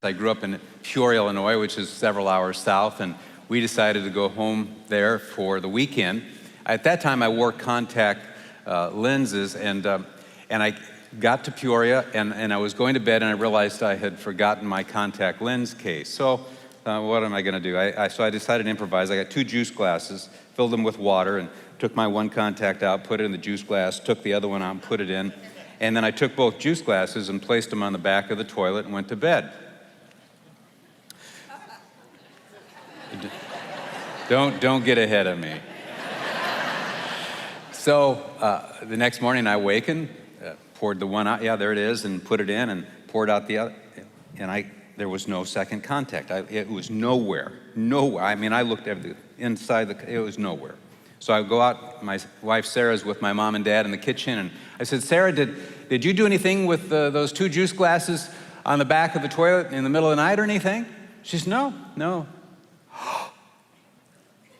I grew up in Peoria, Illinois, which is several hours south, and we decided to go home there for the weekend. At that time, I wore contact lenses, and I got to Peoria, and I was going to bed, and I realized I had forgotten my contact lens case. So what am I going to do? So I decided to improvise. I got 2 juice glasses, filled them with water, and took my one contact out, put it in the juice glass, took the other one out and put it in, and then I took both juice glasses and placed them on the back of the toilet and went to bed. Don't get ahead of me. So the next morning I awakened, poured the one out, yeah, there it is, and put it in and poured out the other, and there was no second contact. It was nowhere. I mean, I looked at the inside, it was nowhere. So I go out, my wife Sarah's with my mom and dad in the kitchen, and I said, Sarah, did you do anything with those 2 juice glasses on the back of the toilet in the middle of the night or anything? She said, no.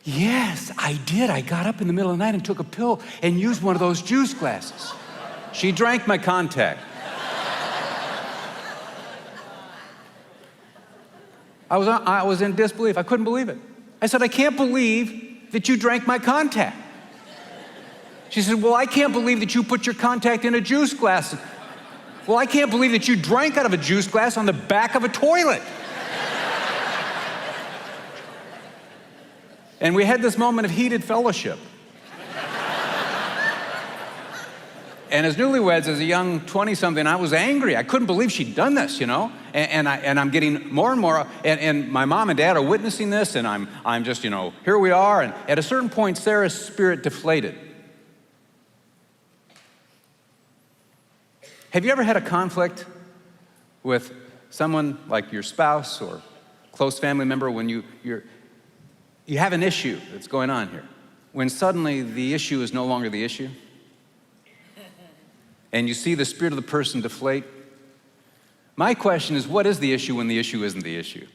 Yes, I did. I got up in the middle of the night and took a pill and used one of those juice glasses. She drank my contact. I was in disbelief. I couldn't believe it. I said, I can't believe that you drank my contact. She said, well, I can't believe that you put your contact in a juice glass. Well, I can't believe that you drank out of a juice glass on the back of a toilet. And we had this moment of heated fellowship. And as newlyweds, as a young 20-something, I was angry. I couldn't believe she'd done this, you know? And I'm getting more and more, and my mom and dad are witnessing this, and I'm just, here we are. And at a certain point, Sarah's spirit deflated. Have you ever had a conflict with someone like your spouse or close family member when you have an issue that's going on here, when suddenly the issue is no longer the issue, and you see the spirit of the person deflate? My question is, what is the issue when the issue isn't the issue?